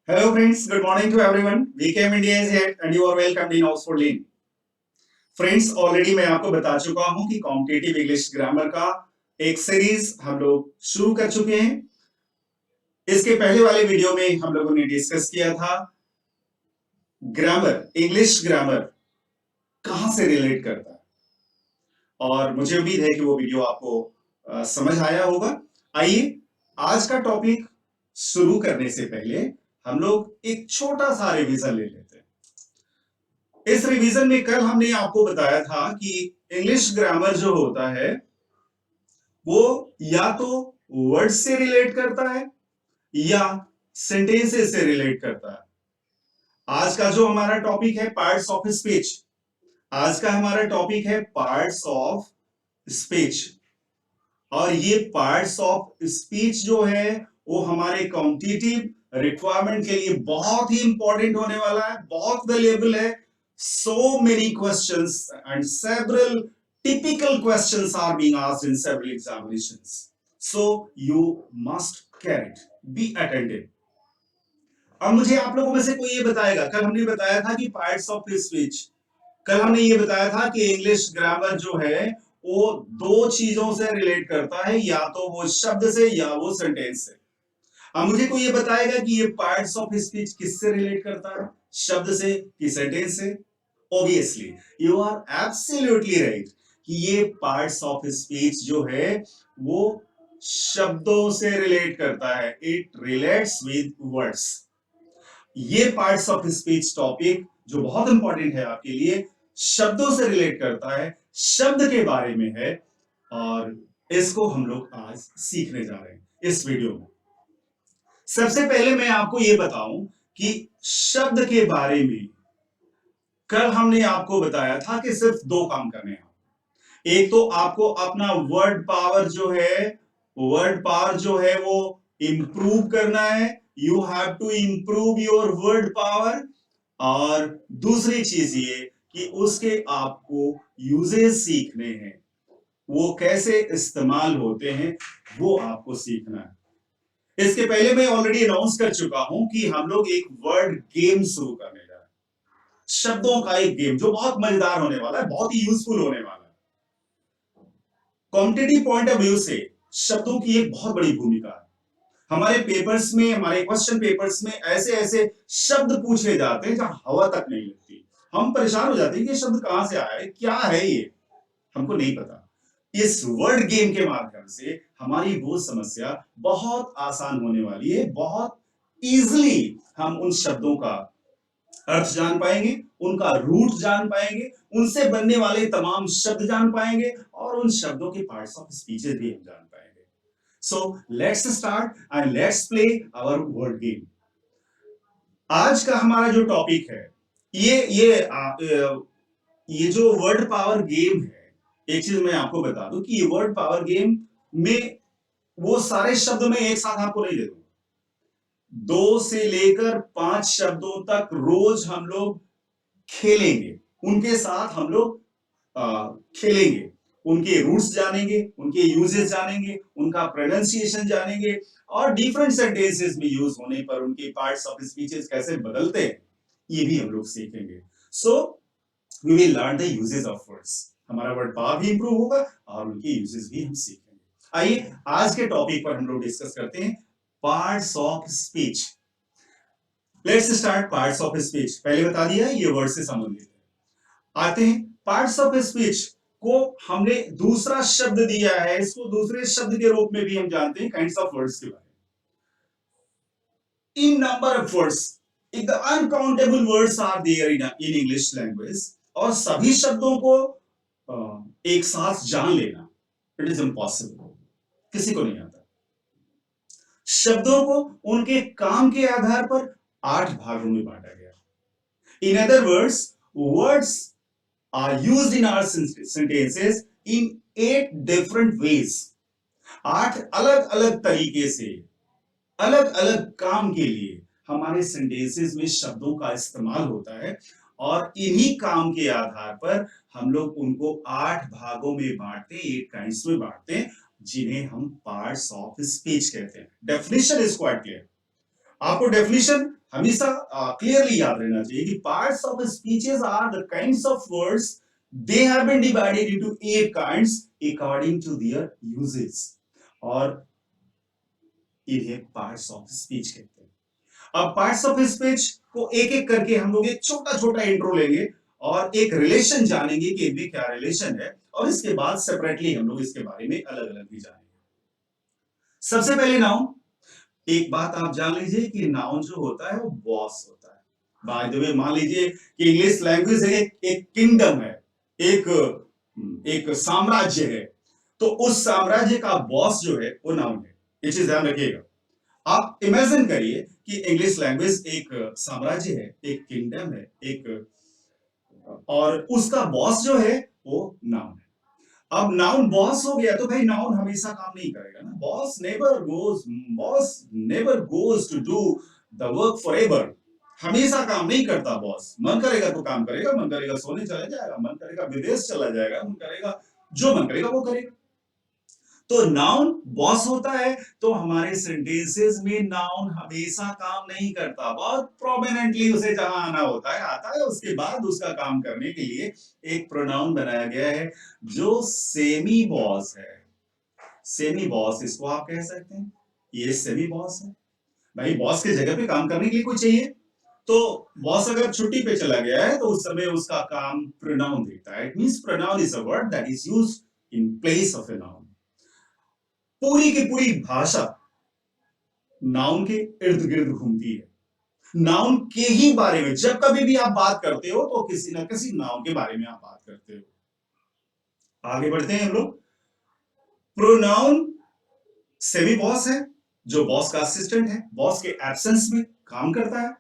Hello friends, good morning to everyone. VKM India is here and you are welcomed in Oxford Lane. Friends already मैं आपको बता चुका हूं कि competitive English grammar का एक सीरीज हम लोग शुरू कर चुके हैं। इसके पहले वाले वीडियो में हम लोगों ने डिस्कस किया था ग्रामर, इंग्लिश ग्रामर कहां से रिलेट करता है और मुझे उम्मीद है कि वो वीडियो आपको समझ आया होगा। आइए आज का टॉपिक शुरू करने से पहले हम लोग एक छोटा सा रिवीजन ले लेते हैं। इस रिवीजन में कल हमने आपको बताया था कि इंग्लिश ग्रामर जो होता है वो या तो वर्ड से रिलेट करता है या सेंटेंसेस से रिलेट करता है। आज का जो हमारा टॉपिक है पार्ट्स ऑफ स्पीच, आज का हमारा टॉपिक है पार्ट्स ऑफ स्पीच और ये पार्ट्स ऑफ स्पीच जो है वो हमारे कॉम्पिटिटिव रिक्वायरमेंट के लिए बहुत ही इंपॉर्टेंट होने वाला है, बहुत वैल्यूएबल है। So many questions and several typical questions are being asked in several examinations. So you must care it. Be attentive. अब मुझे आप लोगों में से कोई ये बताएगा, कल हमने बताया था कि पार्ट्स ऑफ स्पीच, कल हमने ये बताया था कि इंग्लिश ग्रामर जो है वो दो चीजों से रिलेट करता है, या तो वो शब्द से या वो सेंटेंस से। अब मुझे कोई ये बताएगा कि ये पार्ट्स ऑफ स्पीच किससे रिलेट करता है, शब्द से कि सेंटेंस से? Obviously you are absolutely right कि ये पार्ट्स ऑफ स्पीच जो है वो शब्दों से रिलेट करता है, इट रिलेट्स विद वर्ड्स। ये पार्ट्स ऑफ स्पीच टॉपिक जो बहुत इंपॉर्टेंट है आपके लिए, शब्दों से रिलेट करता है, शब्द के बारे में है और इसको हम लोग आज सीखने जा रहे हैं इस वीडियो में। सबसे पहले मैं आपको ये बताऊं कि शब्द के बारे में कल हमने आपको बताया था कि सिर्फ दो काम करने हैं। एक तो आपको अपना वर्ड पावर जो है वो इंप्रूव करना है, you have to improve your word power. और दूसरी चीज ये कि उसके आपको यूजेस सीखने हैं, वो कैसे इस्तेमाल होते हैं वो आपको सीखना है। इसके पहले मैं ऑलरेडी अनाउंस कर चुका हूं कि हम लोग एक वर्ड गेम शुरू करने जा रहे हैं, शब्दों का एक गेम जो बहुत मजेदार होने वाला है, बहुत ही यूजफुल होने वाला है। क्वांटिटी पॉइंट ऑफ व्यू से शब्दों की एक बहुत बड़ी भूमिका है। हमारे पेपर्स में, हमारे क्वेश्चन पेपर्स में ऐसे ऐसे शब्द पूछे जाते हैं जहां हवा तक नहीं लगती, हम परेशान हो जाते हैं कि ये शब्द कहां से आया है, क्या है ये, हमको नहीं पता। इस वर्ड गेम के माध्यम से हमारी वो समस्या बहुत आसान होने वाली है, बहुत इजीली हम उन शब्दों का अर्थ जान पाएंगे, उनका रूट जान पाएंगे, उनसे बनने वाले तमाम शब्द जान पाएंगे और उन शब्दों के पार्ट्स ऑफ स्पीचेस भी हम जान पाएंगे। So let's start and let's play our word game. आज का हमारा जो टॉपिक है ये जो वर्ड पावर गेम है, एक चीज मैं आपको बता दूं कि ये वर्ड पावर गेम में वो सारे शब्द में एक साथ आपको नहीं दे दूंगा, 2 से लेकर 5 शब्दों तक रोज हम लोग खेलेंगे, उनके साथ हम लोग खेलेंगे, उनके रूट्स जानेंगे, उनके यूजेस जानेंगे, उनका प्रोनाउंसिएशन जानेंगे और डिफरेंट सेंटेंसेस में यूज होने पर उनके पार्ट्स ऑफ स्पीचेस कैसे बदलते हैं ये भी हम लोग सीखेंगे। So we will learn the uses of words, हमारा वर्ड पावर भी इंप्रूव होगा और उनके यूजेस भी हम सीखेंगे। आइए आज के टॉपिक पर हम लोग डिस्कस करते हैं parts of speech. Let's start parts of speech. पहले बता दिया ये वर्ड से संबंधित है। आते हैं पार्ट्स ऑफ स्पीच को हमने दूसरा शब्द दिया है, इसको दूसरे शब्द के रूप में भी हम जानते हैं काइंड्स ऑफ वर्ड्स के बारे में। In number of words, the uncountable words are there in English language और सभी शब्दों को एक साथ जान लेना इट इज इम्पॉसिबल, किसी को नहीं आता। शब्दों को उनके काम के आधार पर 8 भागों में बांटा गया। In other words, words are used in our sentences in 8 different ways. 8 अलग अलग तरीके से अलग अलग काम के लिए हमारे सेंटेंसेस में शब्दों का इस्तेमाल होता है और इन्हीं काम के आधार पर हम लोग उनको 8 भागों में बांटते हैं, 8 काइंड्स में बांटते हैं, जिन्हें हम पार्ट्स ऑफ स्पीच कहते हैं। Definition is quite clear. आपको डेफिनेशन हमेशा क्लियरली याद रहना चाहिए कि parts of speeches are the kinds of words they have been divided into 8 kinds according to their uses, और इन्हें पार्ट्स ऑफ स्पीच कहते हैं। अब पार्ट्स ऑफ स्पीच को एक एक करके हम लोग एक छोटा छोटा इंट्रो लेंगे और एक रिलेशन जानेंगे कि इनमें क्या रिलेशन है, और इसके बाद सेपरेटली हम लोग इसके बारे में अलग अलग भी जानेंगे। सबसे पहले नाउन। एक बात आप जान लीजिए कि नाउन जो होता है वो बॉस होता है। बाय द वे, मान लीजिए कि इंग्लिश लैंग्वेज है, एक किंगडम है, एक एक साम्राज्य है, तो उस साम्राज्य का बॉस जो है वो नाउन है। ये चीज ध्यान रखिएगा। आप इमेजिन करिए कि इंग्लिश लैंग्वेज एक साम्राज्य है, एक किंगडम है, एक, और उसका बॉस जो है वो नाउन है। अब नाउन बॉस हो गया तो भाई नाउन हमेशा काम नहीं करेगा ना। Boss never goes to do the work forever. हमेशा काम नहीं करता बॉस। मन करेगा तो काम करेगा, मन करेगा सोने चला जाएगा, मन करेगा विदेश चला जाएगा, मन करेगा जो मन करेगा वो करेगा। तो नाउन बॉस होता है, तो हमारे सेंटेंसेस में नाउन हमेशा काम नहीं करता, बहुत प्रोमिनेंटली उसे जहां आना होता है आता है, उसके बाद उसका काम करने के लिए एक प्रोनाउन बनाया गया है जो सेमी बॉस है। सेमी बॉस इसको आप कह सकते हैं, ये सेमी बॉस है। भाई बॉस के जगह पे काम करने के लिए कोई चाहिए, तो बॉस अगर छुट्टी पे चला गया है तो उस समय उसका काम प्रोनाउन देता है। It means pronoun is a word that is used in place of a noun. पूरी की पूरी भाषा नाउन के इर्द गिर्द घूमती है। नाउन के ही बारे में जब कभी भी आप बात करते हो तो किसी ना किसी नाउन के बारे में आप बात करते हो। आगे बढ़ते हैं हम लोग। प्रोनाउन सेमी बॉस है, जो बॉस का असिस्टेंट है, बॉस के एब्सेंस में काम करता है।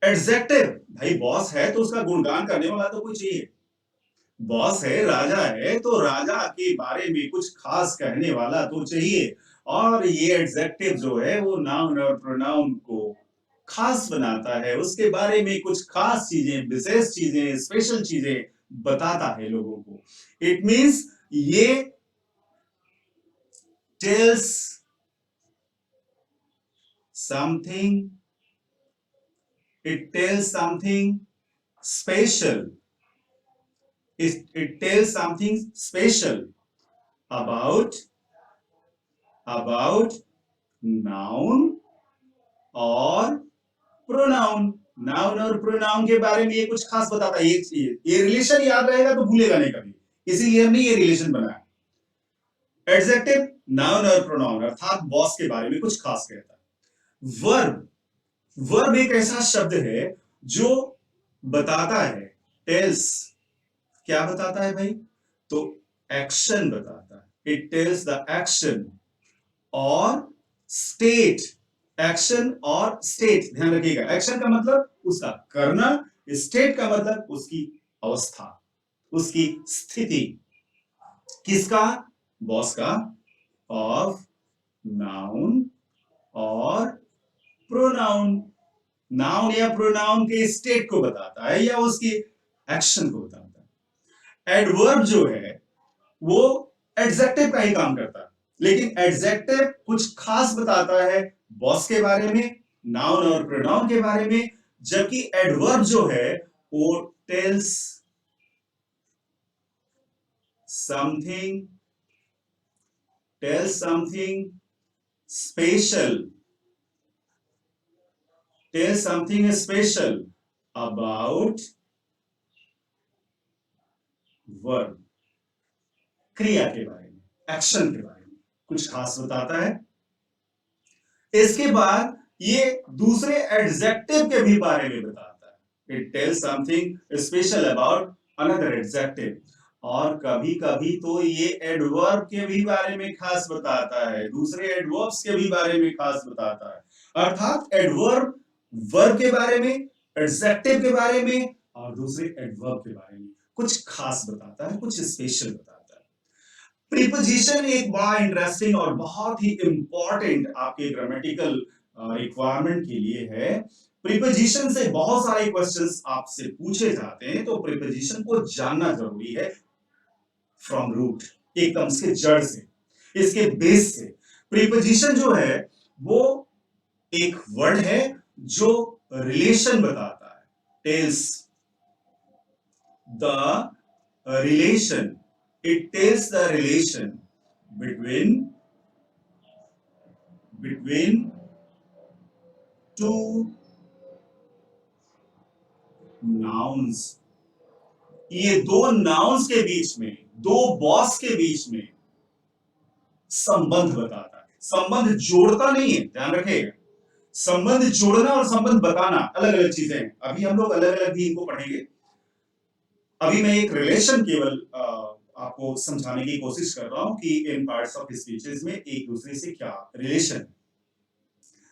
एडजेक्टिव, भाई बॉस है तो उसका गुणगान करने वाला तो कोई चाहिए। बॉस है, राजा है, तो राजा के बारे में कुछ खास कहने वाला तो चाहिए। और ये एडजेक्टिव जो है वो नाउन और प्रोनाउन को खास बनाता है, उसके बारे में कुछ खास चीजें, विशेष चीजें, स्पेशल चीजें बताता है लोगों को। इट मींस ये tells something, it tells something special, it tells something special about noun और pronoun। नाउन और प्रोनाउन के बारे में ये कुछ खास बताता है। ये रिलेशन याद रहेगा तो भूलेगा नहीं कभी, इसीलिए हमने ये रिलेशन बनाया। एडजेक्टिव नाउन और प्रोनाउन अर्थात बॉस के बारे में कुछ खास कहता है। वर्ब, वर्ब एक ऐसा शब्द है जो बताता है, टेल्स क्या बताता है भाई, तो एक्शन बताता है। इट टेल्स द एक्शन और स्टेट। एक्शन और स्टेट ध्यान रखिएगा। एक्शन का मतलब उसका करना, स्टेट का मतलब उसकी अवस्था, उसकी स्थिति। किसका, बॉस का, ऑफ नाउन और प्रोनाउन। नाउन या प्रोनाउन के स्टेट को बताता है या उसकी एक्शन को बताता है। एडवर्ब जो है वो एडजेक्टिव का ही काम करता है, लेकिन एडजेक्टिव कुछ खास बताता है बॉस के बारे में, नाउन और प्रोनाउन के बारे में, जबकि एडवर्ब जो है वो tells something special, tells something special about verb, क्रिया के बारे में, एक्शन के बारे में कुछ खास बताता है। इसके बाद ये दूसरे एडजेक्टिव के भी बारे में बताता है। It tells something special about another adjective. और कभी कभी तो ये एडवर्ब के भी बारे में खास बताता है, दूसरे एडवर्ब्स के भी बारे में खास बताता है। अर्थात एडवर्ब वर्ब के बारे में, एडजेक्टिव के बारे में और दूसरे एडवर्ब के बारे में कुछ खास बताता है, कुछ स्पेशल बताता है। प्रीपोजिशन एक बड़ा इंटरेस्टिंग और बहुत ही इंपॉर्टेंट आपके ग्रामेटिकल रिक्वायरमेंट के लिए है। प्रीपोजिशन से बहुत सारे क्वेश्चंस आपसे पूछे जाते हैं, तो प्रीपोजिशन को जानना जरूरी है फ्रॉम रूट, एकदम इसके जड़ से, इसके बेस से। प्रीपोजिशन जो है वो एक वर्ड है जो रिलेशन बताता है। Tells the relation, it tells the relation between two nouns. ये दो नाउन्स के बीच में, दो बॉस के बीच में संबंध बताता है। संबंध जोड़ता नहीं है, ध्यान रखिएगा। संबंध जोड़ना और संबंध बताना अलग अलग चीजें हैं। अभी हम लोग अलग अलग भी इनको पढ़ेंगे। अभी मैं एक रिलेशन केवल आपको समझाने की कोशिश कर रहा हूं कि इन पार्ट्स ऑफ स्पीचेस में एक दूसरे से क्या रिलेशन है।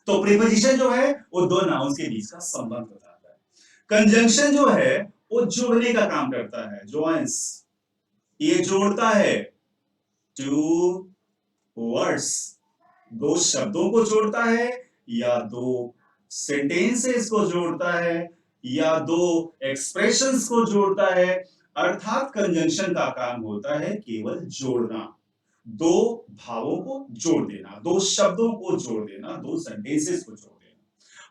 तो प्रीपोजिशन जो है वो दो नाउन्स के बीच का संबंध बताता है। कंजंक्शन जो है वो जोड़ने का काम करता है। जॉइंस, ये जोड़ता है टू वर्ड्स, दो शब्दों को जोड़ता है, या दो सेंटेंसेस को जोड़ता है, या दो एक्सप्रेशंस को जोड़ता है। अर्थात कंजंक्शन का काम होता है केवल जोड़ना, दो भावों को जोड़ देना, दो शब्दों को जोड़ देना, दो सेंटेंसेस को जोड़ देना।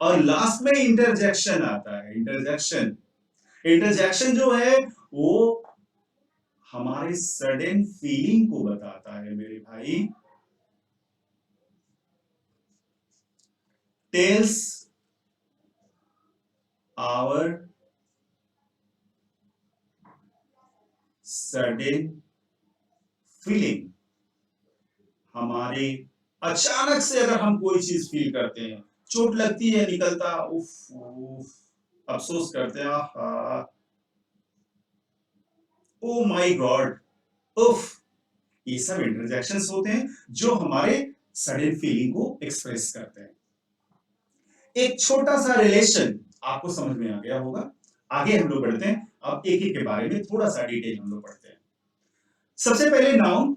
और लास्ट में इंटरजेक्शन आता है। इंटरजेक्शन, इंटरजेक्शन जो है वो हमारे सडन फीलिंग को बताता है मेरे भाई। टेल्स आवर सडन फीलिंग, हमारे अचानक से अगर हम कोई चीज फील करते हैं, चोट लगती है, निकलता उफ, उफ, अफसोस करते हैं, आहा, ओ माय गॉड, उफ, ये सब इंटरजेक्शंस होते हैं जो हमारे सडन फीलिंग को एक्सप्रेस करते हैं। एक छोटा सा रिलेशन आपको समझ में आ गया होगा। आगे हम लोग बढ़ते हैं, अब एक एक के बारे में थोड़ा सा डिटेल हम लोग पढ़ते हैं। सबसे पहले नाउन।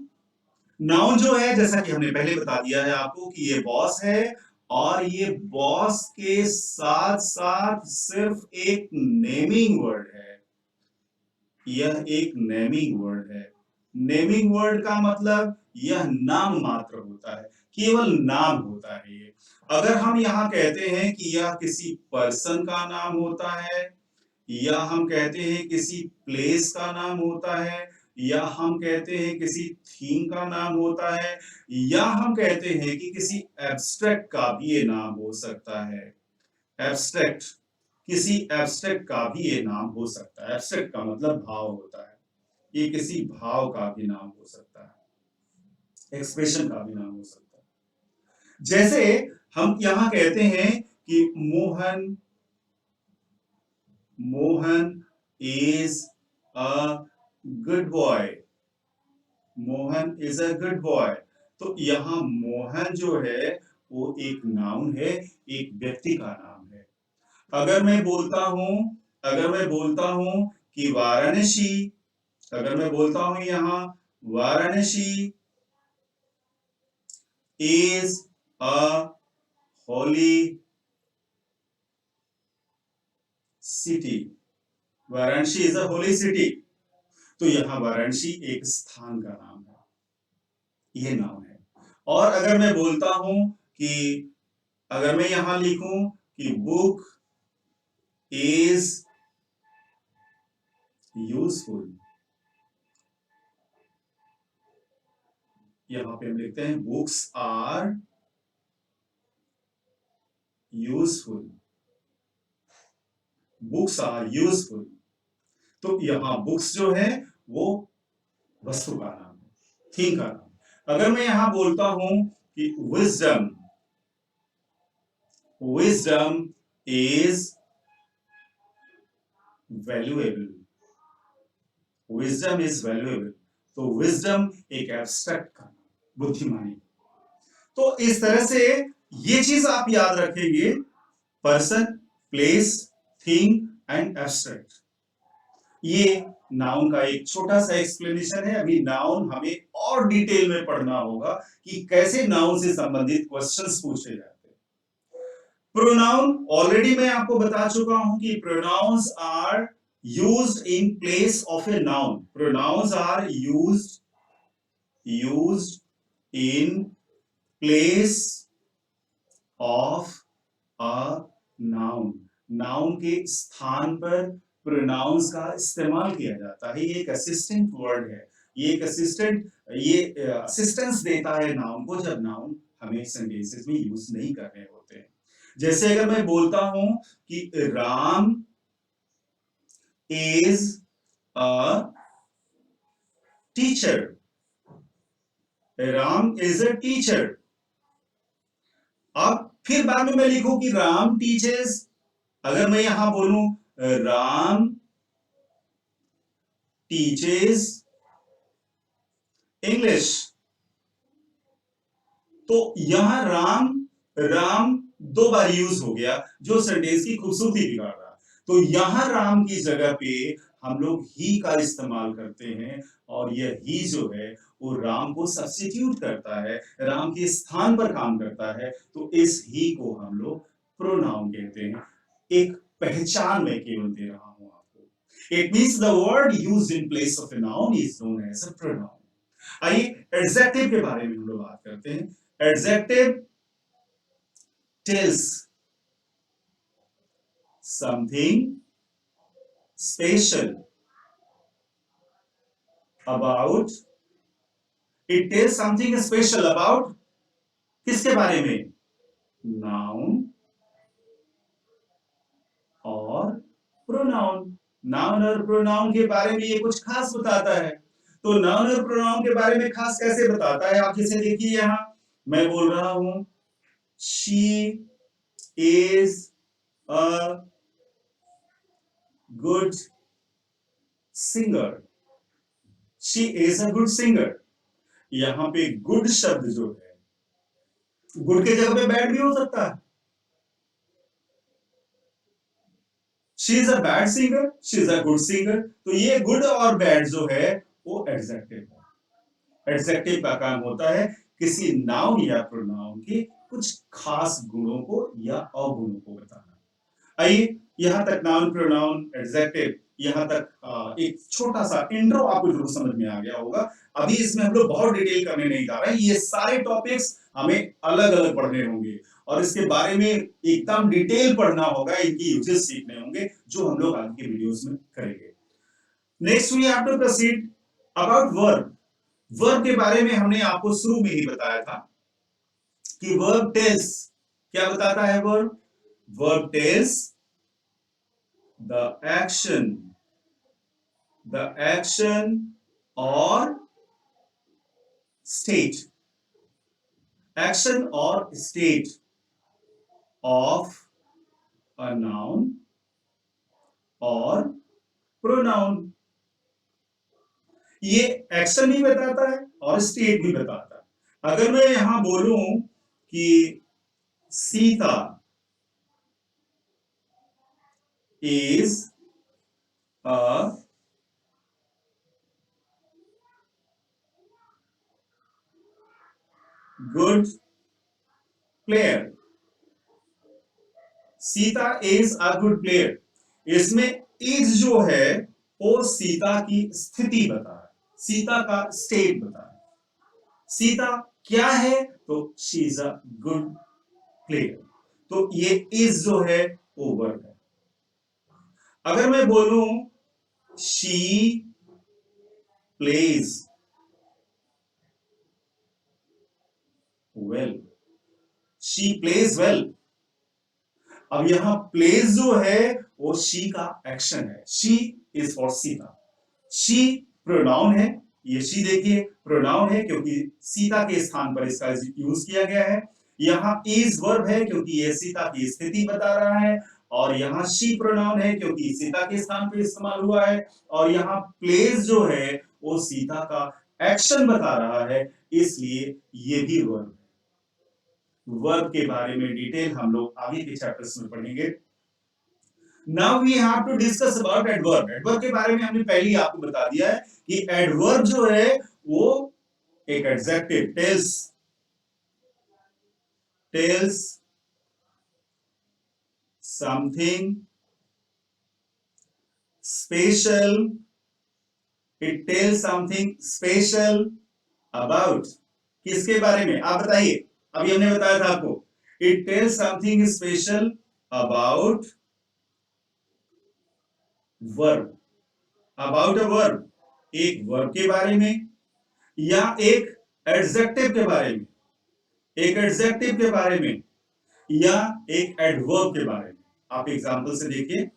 नाउन जो है, जैसा कि हमने पहले बता दिया है आपको कि ये बॉस है, और ये बॉस के साथ साथ सिर्फ एक नेमिंग वर्ड है। यह एक नेमिंग वर्ड है। नेमिंग वर्ड का मतलब यह नाम मात्र होता है, केवल नाम होता है ये। अगर हम यहाँ कहते हैं कि यह किसी पर्सन का नाम होता है, या हम कहते हैं किसी प्लेस का नाम होता है, या हम कहते हैं किसी थीम का नाम होता है, या हम कहते हैं कि किसी एब्स्ट्रैक्ट का भी ये नाम हो सकता है। एब्स्ट्रैक्ट, किसी एब्स्ट्रैक्ट का भी ये नाम हो सकता है। एब्स्ट्रैक्ट का मतलब भाव होता है, ये किसी भाव का भी नाम हो सकता है, एक्सप्रेशन का भी नाम हो सकता है। जैसे हम यहाँ कहते हैं कि Mohan, Mohan is a good boy, Mohan is a good boy. तो यहाँ मोहन जो है वो एक नाउन है, एक व्यक्ति का नाम है। अगर मैं बोलता हूं, अगर मैं बोलता हूं कि वाराणसी, अगर मैं बोलता हूं यहाँ Varanasi is a holy city, Varanasi is a holy city, तो यहाँ वाराणसी एक स्थान का नाम है, ये नाम है। और अगर मैं बोलता हूं कि, अगर मैं यहां लिखूं कि बुक इज यूजफुल, यहां पे हम लिखते हैं books are useful, books are useful. तो यहां बुक्स जो है वो वस्तु का नाम है, थिंग का नाम। अगर मैं यहां बोलता हूं कि wisdom, wisdom is valuable, wisdom is valuable, तो विजडम एक एब्स्ट्रैक्ट का नाम, बुद्धिमानी। तो इस तरह से ये चीज आप याद रखेंगे, person, place, thing and abstract. ये नाउन का एक छोटा सा एक्सप्लेनेशन है। अभी नाउन हमें और डिटेल में पढ़ना होगा कि कैसे नाउन से संबंधित क्वेश्चंस पूछे जाते हैं। प्रोनाउन, ऑलरेडी मैं आपको बता चुका हूं कि pronouns are used in place of a noun, pronouns are used in place of a noun. Noun के स्थान पर प्रोनाउंस का इस्तेमाल किया जाता है। ये एक असिस्टेंट वर्ड है, ये एक असिस्टेंस देता है नाउन को जब नाउन हमें सेंटेंसेस में यूज नहीं कर रहे होते हैं। जैसे अगर मैं बोलता हूं कि Ram is a teacher, Ram is a teacher. अब फिर बाद में मैं लिखूं कि राम टीचर्स, अगर मैं यहां बोलूं राम टीचर्स इंग्लिश, तो यहां राम राम दो बार यूज हो गया जो सेंटेंस की खूबसूरती बिगाड़ रहा। तो यहां राम की जगह पे हम लोग ही का इस्तेमाल करते हैं और यह ही जो है वो राम को सब्स्टिट्यूट करता है, राम के स्थान पर काम करता है। तो इस ही को हम लोग प्रोनाउन कहते हैं। एक पहचान मैं केवल दे रहा हूं आपको। It means the word used in place of a noun is known as a pronoun। आइए एडजेक्टिव के बारे में हम लोग बात करते हैं। Adjective tells something special about, it tells something special about किसके बारे में? Noun और pronoun। Noun और pronoun के बारे में ये कुछ खास बताता है। तो noun और pronoun के बारे में खास कैसे बताता है? आप जैसे देखिए यहां मैं बोल रहा हूं she is a good singer, she is a good singer। यहां पे गुड शब्द जो है, गुड के जगह पे बैड भी हो सकता है। She is a bad singer, she is a good singer. तो ये गुड और बैड जो है वो एडजेक्टिव है। एडजेक्टिव का काम होता है किसी नाउन या प्रोनाउन के कुछ खास गुणों को या अवगुणों को बताना। आइए यहां तक नाउन प्रोनाउन एडजेक्टिव, यहां तक एक छोटा सा इंट्रो आपको जरूर समझ में आ गया होगा। अभी इसमें हम लोग बहुत डिटेल करने नहीं जा रहे हैं, ये सारे टॉपिक्स हमें अलग अलग पढ़ने होंगे और इसके बारे में एकदम डिटेल पढ़ना होगा, इनकी यूजेस सीखने होंगे जो हम लोग आगे के वीडियोस में करेंगे। Next we have to proceed about verb. Verb के बारे में हमने आपको शुरू में ही बताया था कि वर्ब टेल्स, क्या बताता है verb? Verb tells the action or state, action or state of a noun or pronoun। ये एक्शन भी बताता है और स्टेट भी बताता है। अगर मैं यहां बोलूं कि Sita is a good player, Sita is a good player, इसमें इज जो है वो सीता की स्थिति बता रहा है, सीता का स्टेट बता रहा है। सीता क्या है? तो she is a good player. तो ये इज जो है वो वर्ब है। अगर मैं बोलूं she plays well, she plays well. अब यहां प्लेज जो है वो शी का एक्शन है, she is for Sita. She pronoun है, ये शी देखिए प्रोनाउन है क्योंकि सीता के स्थान पर इसका यूज किया गया है। यहां इज वर्ब है क्योंकि ये सीता की स्थिति बता रहा है और यहां शी प्रोनाउन है क्योंकि सीता के स्थान पर इस्तेमाल हुआ है और यहां प्लेज जो है वो सीता का एक्शन बता रहा है, इसलिए ये भी वर्ब है। वर्ब के बारे में डिटेल हम लोग आगे के चैप्टर्स में पढ़ेंगे। Now we have to discuss about adverb. Adverb के बारे में हमने पहले ही आपको बता दिया है कि एडवर्ब जो है वो एक adjective tells something special, it tells something special about, किसके बारे में आप बताइए? अभी हमने बताया था आपको, it tells something special about verb, about a verb, एक वर्ब के बारे में या एक एडजेक्टिव के बारे में, एक एडजेक्टिव के बारे में या एक एडवर्ब के बारे में। आप एग्जांपल से देखिए,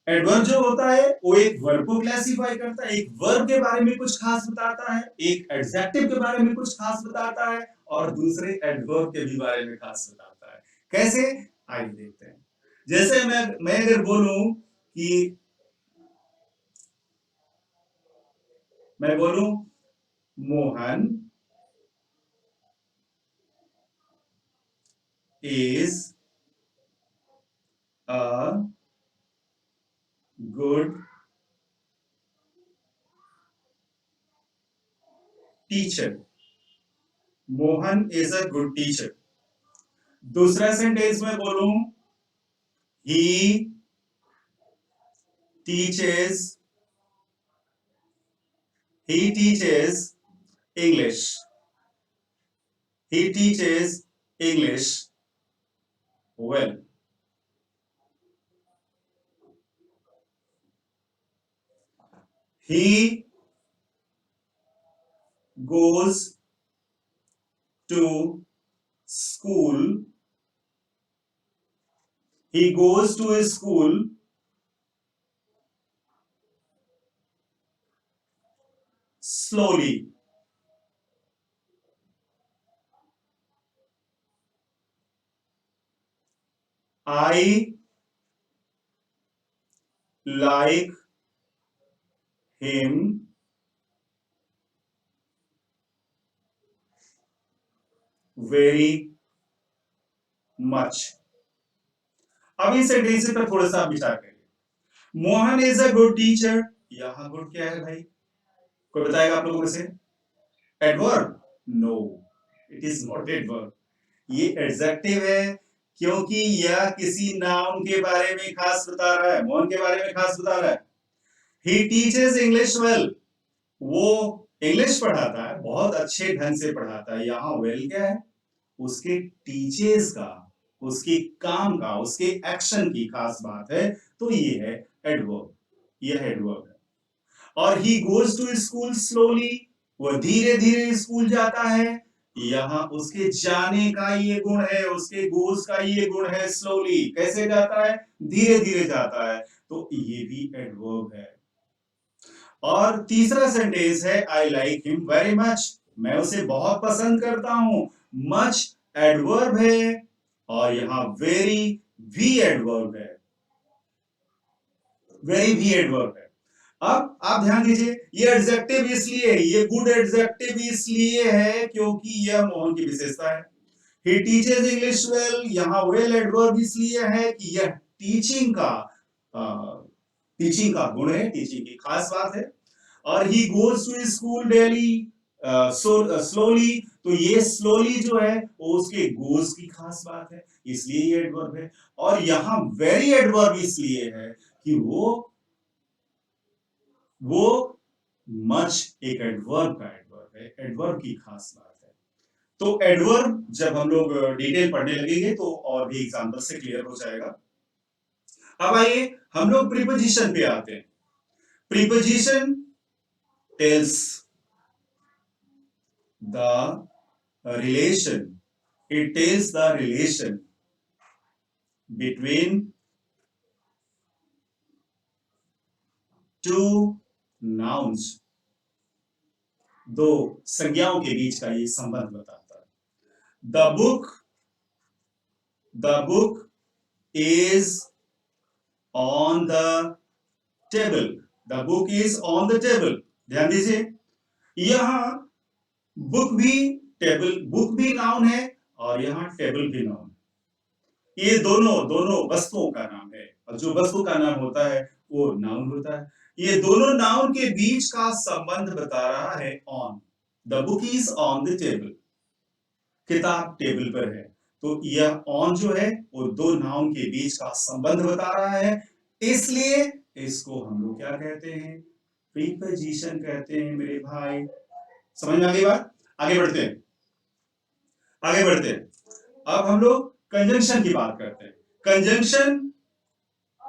एडवर्ब जो होता है वो एक वर्ब को क्लासिफाई करता है, एक वर्ब के बारे में कुछ खास बताता है, एक एडजेक्टिव के बारे में कुछ खास बताता है और दूसरे एडवर्ब के भी बारे में खास बताता है। कैसे, आइए देखते हैं। जैसे मैं अगर बोलूं कि मैं बोलूं Mohan is a good teacher. Mohan is a good teacher. दूसरा सेंटेंस में बोलूं he teaches he teaches English. He teaches English well. He goes to school. He goes to a school slowly. I like him very much. अब इन sentence पर थोड़ा सा विचार करिए। Mohan is a good teacher, यहां गुड क्या है भाई? कोई बताएगा आप लोगों में से? Adverb? No, it is not adverb, ये एडजेक्टिव है, क्योंकि यह किसी नाउन के बारे में खास बता रहा है, मोहन के बारे में खास बता रहा है। ही टीचेस इंग्लिश वेल, वो इंग्लिश पढ़ाता है, बहुत अच्छे ढंग से पढ़ाता है। यहां वेल क्या है? उसके टीचेस का, उसके काम का, उसके एक्शन की खास बात है, तो ये है एडवर्ब, यह एडवर्ब है। और he goes to school slowly, वह धीरे धीरे स्कूल जाता है, यहां उसके जाने का ये गुण है, उसके गोज का ये गुण है, स्लोली कैसे जाता है? धीरे धीरे जाता है, तो ये भी एडवर्ब है। और तीसरा सेंटेंस है I like him very much, मैं उसे बहुत पसंद करता हूं। मच एडवर्ब है और यहां वेरी भी एडवर्ब है, वेरी भी एडवर्ब है। अब आप ध्यान दीजिए, ये एडजेक्टिव इसलिए, ये गुड एडजेक्टिव इसलिए है क्योंकि यह मोहन की विशेषता है। ही टीचेस इंग्लिश वेल, यहां वेल एडवर्ब इसलिए है कि यह टीचिंग का गुण है, टीचिंग की खास बात है। और he goes to school daily slowly, तो ये स्लोली जो है वो उसके गोज की खास बात है, इसलिए ये एडवर्ब है। और यहां वेरी एडवर्ब इसलिए है कि वो मच एक एडवर्ब का एडवर्ब है, एडवर्ब की खास बात है। तो एडवर्ब जब हम लोग डिटेल पढ़ने लगेंगे तो और भी एग्जांपल से क्लियर हो जाएगा। अब आइए हम लोग प्रीपोजिशन पे आते हैं। Preposition tells the relation, it tells the relation between two nouns, दो संज्ञाओं के बीच का ये संबंध बताता है। The book is on the table, the book is on the table। ध्यान दीजिए, यहां बुक भी नाउन है और यहां टेबल भी नाउन, ये दोनों दोनों वस्तुओं का नाम है, और जो वस्तु का नाम होता है वो नाउन होता है। ये दोनों नाउन के बीच का संबंध बता रहा है on, the book is on the table, किताब टेबल पर है। तो यह ऑन जो है वो दो नाउन के बीच का संबंध बता रहा है, इसलिए इसको हम लोग क्या कहते हैं? प्रीपोजिशन कहते हैं मेरे भाई। समझ में आ गई बात? आगे बढ़ते हैं, आगे बढ़ते हैं। अब हम लोग कंजंक्शन की बात करते हैं। Conjunction,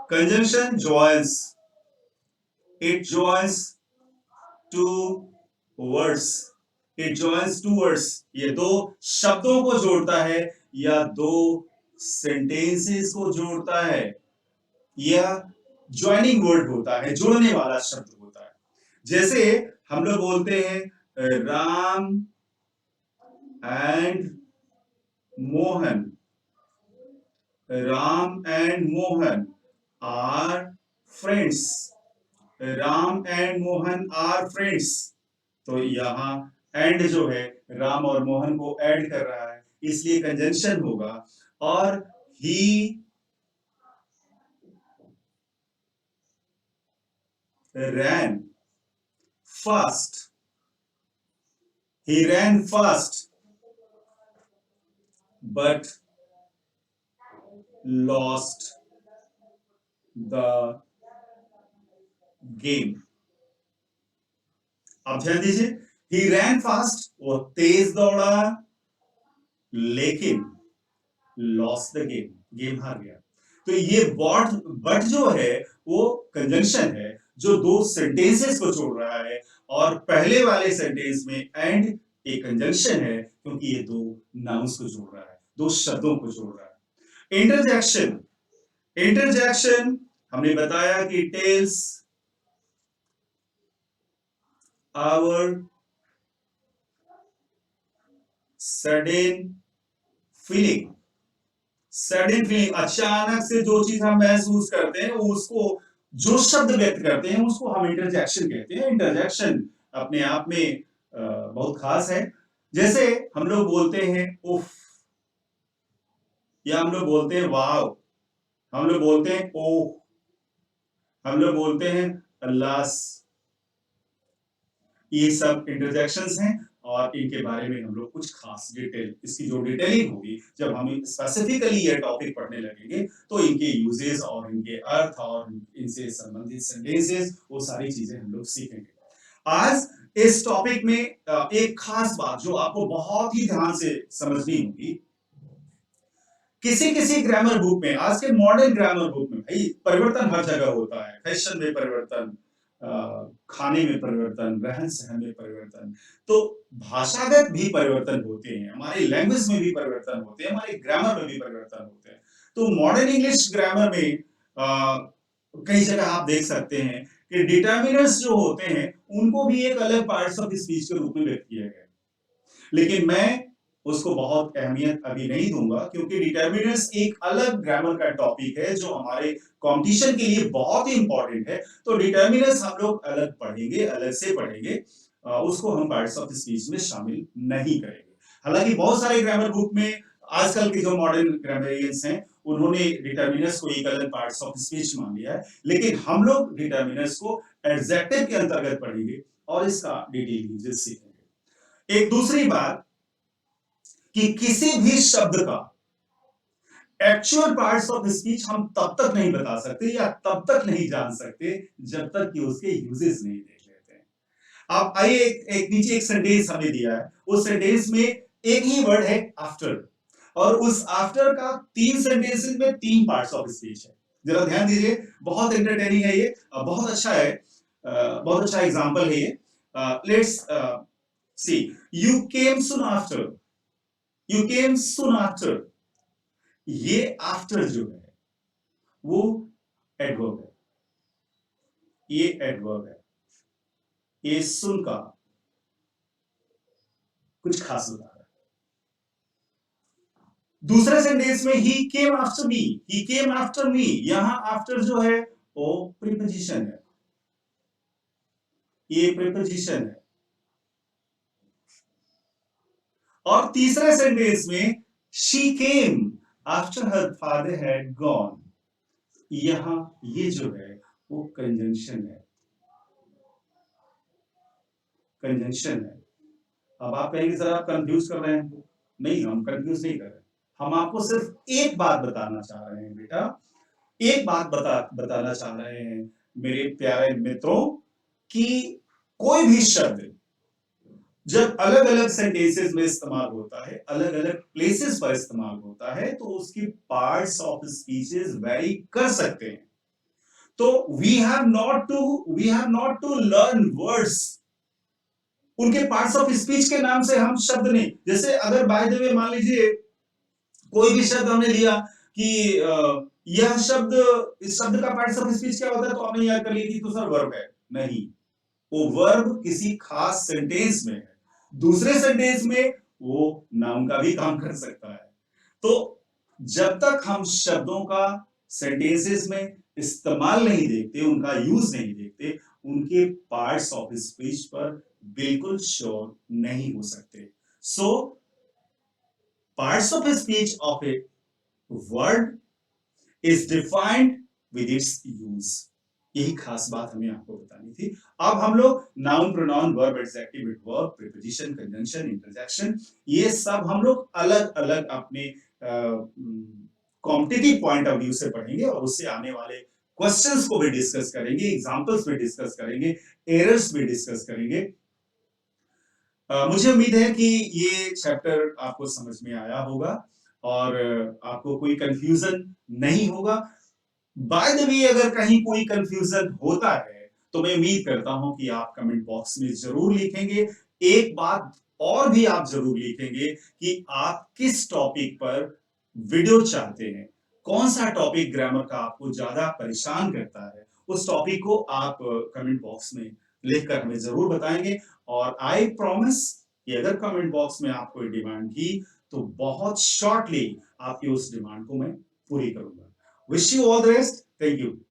conjunction joins, it joins two words, it joins two words, ये दो शब्दों को जोड़ता है या दो सेंटेंसेस को जोड़ता है, या ज्वाइनिंग वर्ड होता है, जोड़ने वाला शब्द होता है। जैसे हम लोग बोलते हैं Ram and Mohan, Ram and Mohan are friends, Ram and Mohan are friends. तो यहां एंड जो है राम और मोहन को ऐड कर रहा है, इसलिए कंजंक्शन होगा। और ही ran fast, he ran fast but lost the game। अब ध्यान दीजिए, he ran fast, वो तेज दौड़ा लेकिन लॉस्ट द गेम, गेम हार गया। तो ये बट जो है वो कंजंक्शन है जो दो सेंटेंसेस को जोड़ रहा है, और पहले वाले सेंटेंस में एंड एक कंजंक्शन है क्योंकि ये दो नाउन्स को जोड़ रहा है, दो शब्दों को जोड़ रहा है। इंटरजेक्शन, इंटरजेक्शन हमने बताया कि tells our sudden feeling, sudden feeling, अचानक से जो चीज हम महसूस करते हैं उसको, जो शब्द व्यक्त करते हैं उसको हम इंटरजेक्शन कहते हैं। इंटरजेक्शन अपने आप में बहुत खास है। जैसे हम लोग बोलते हैं उफ, या हम लोग बोलते हैं वाव, हम लोग बोलते हैं ओह, हम लोग बोलते हैं अल्लाह। ये सब इंटरजेक्शंस हैं और इनके बारे में हम लोग कुछ खास डिटेल, इसकी जो डिटेलिंग होगी जब हम स्पेसिफिकली ये टॉपिक पढ़ने लगेंगे तो इनके यूजेस और इनके अर्थ और इनसे संबंधित सेंटेंसेस, वो सारी चीजें हम लोग सीखेंगे। आज इस टॉपिक में एक खास बात जो आपको बहुत ही ध्यान से समझनी होगी, किसी किसी ग्रामर बुक में, आज के मॉडर्न ग्रामर बुक में भाई परिवर्तन हर जगह होता है, फैशन में परिवर्तन, खाने में परिवर्तन, रहन सहन में परिवर्तन, तो भाषागत भी परिवर्तन होते हैं, हमारी लैंग्वेज में भी परिवर्तन होते हैं, हमारे ग्रामर में भी परिवर्तन होते हैं। तो मॉडर्न इंग्लिश ग्रामर में कई जगह आप देख सकते हैं कि डिटर्मिनर्स जो होते हैं उनको भी एक अलग पार्ट्स ऑफ स्पीच के रूप में व्यक्त किया गया, लेकिन मैं उसको बहुत अहमियत अभी नहीं दूंगा क्योंकि डिटर्मिनर्स एक अलग ग्रामर का टॉपिक है जो हमारे कंपटीशन के लिए बहुत ही इंपॉर्टेंट है। तो डिटर्मिनर्स हम लोग अलग पढ़ेंगे, अलग से पढ़ेंगे, उसको हम पार्ट्स ऑफ स्पीच में शामिल नहीं करेंगे। हालांकि बहुत सारे ग्रामर बुक में आजकल के जो मॉडर्न ग्रामरियंस हैं उन्होंने डिटर्मिनर्स को एक अलग पार्ट्स ऑफ स्पीच मान लिया है, लेकिन हम लोग डिटर्मिनर्स को एडजेक्टिव के अंतर्गत पढ़ेंगे और इसका डिटेल यूजेस सीखेंगे। एक दूसरी बात कि किसी भी शब्द का एक्चुअल पार्ट्स ऑफ स्पीच हम तब तक नहीं बता सकते या तब तक नहीं जान सकते जब तक कि उसके यूजेस नहीं देख लेते हैं। आप आइए एक नीचे एक सेंटेंस हमें दिया है, उस सेंटेंस में एक ही वर्ड है आफ्टर, और उस आफ्टर का तीन सेंटेंसेस में तीन पार्ट्स ऑफ स्पीच है। जरा ध्यान दीजिए, बहुत एंटरटेनिंग है ये, बहुत अच्छा है, बहुत अच्छा एग्जांपल है ये। Let's see, you came soon after, you came soon after, ये आफ्टर जो है वो एडवर्ब है, ये एडवर्ब है, ये सुन का कुछ खास बता रहा है। दूसरे सेंटेंस में ही केम आफ्टर मी, ही केम आफ्टर मी, यहां आफ्टर जो है वो प्रीपोजिशन है, ये प्रीपोजिशन है। और तीसरे सेंटेंस में she came after her father had gone, यहां ये जो है वो कंजंक्शन है, कंजंक्शन है। अब आप कहेंगे सर आप कंफ्यूज कर रहे हैं, नहीं हम कंफ्यूज नहीं कर रहे, हम आपको सिर्फ एक बात बताना चाह रहे हैं बेटा, एक बात बताना चाह रहे हैं मेरे प्यारे मित्रों कि कोई भी शब्द जब अलग अलग सेंटेंसेस में इस्तेमाल होता है, अलग अलग प्लेसेस पर इस्तेमाल होता है, तो उसकी पार्ट्स ऑफ स्पीचेस वेरी कर सकते हैं। तो we have not to learn words, उनके पार्ट्स ऑफ स्पीच के नाम से हम शब्द नहीं, जैसे अगर बाय द वे मान लीजिए कोई भी शब्द हमने लिया कि यह शब्द, इस शब्द का पार्ट्स ऑफ स्पीच क्या होता है, तो आपने याद कर लिया कि तो सर वर्ब है। नहीं, वो वर्ब किसी खास सेंटेंस में है, दूसरे सेंटेंस में वो नाउन का भी काम कर सकता है। तो जब तक हम शब्दों का सेंटेंसेस में इस्तेमाल नहीं देखते, उनका यूज नहीं देखते, उनके पार्ट्स ऑफ स्पीच पर बिल्कुल श्योर नहीं हो सकते। So parts of speech of a word is defined with its use. यही खास बात हमें आपको बतानी थी। अब हम लोग noun, pronoun, verb, adjective, verb, preposition, conjunction, interjection, ये सब हम लोग अलग अलग अपने कॉम्पिटिटिव पॉइंट ऑफ व्यू से पढ़ेंगे और उससे आने वाले क्वेश्चंस को भी डिस्कस करेंगे, एग्जांपल्स भी डिस्कस करेंगे, एरर्स भी डिस्कस करेंगे। मुझे उम्मीद है कि ये चैप्टर आपको समझ में आया होगा और आपको कोई कंफ्यूजन नहीं होगा। बाय द वे अगर कहीं कोई कंफ्यूजन होता है तो मैं उम्मीद करता हूं कि आप कमेंट बॉक्स में जरूर लिखेंगे। एक बात और भी आप जरूर लिखेंगे कि आप किस टॉपिक पर वीडियो चाहते हैं, कौन सा टॉपिक ग्रामर का आपको ज्यादा परेशान करता है, उस टॉपिक को आप कमेंट बॉक्स में लिखकर हमें जरूर बताएंगे। और आई प्रॉमिस कि अगर कमेंट बॉक्स में आप कोई डिमांड की तो बहुत शॉर्टली आपकी उस डिमांड को मैं पूरी करूंगा। Wish you all the best. Thank you.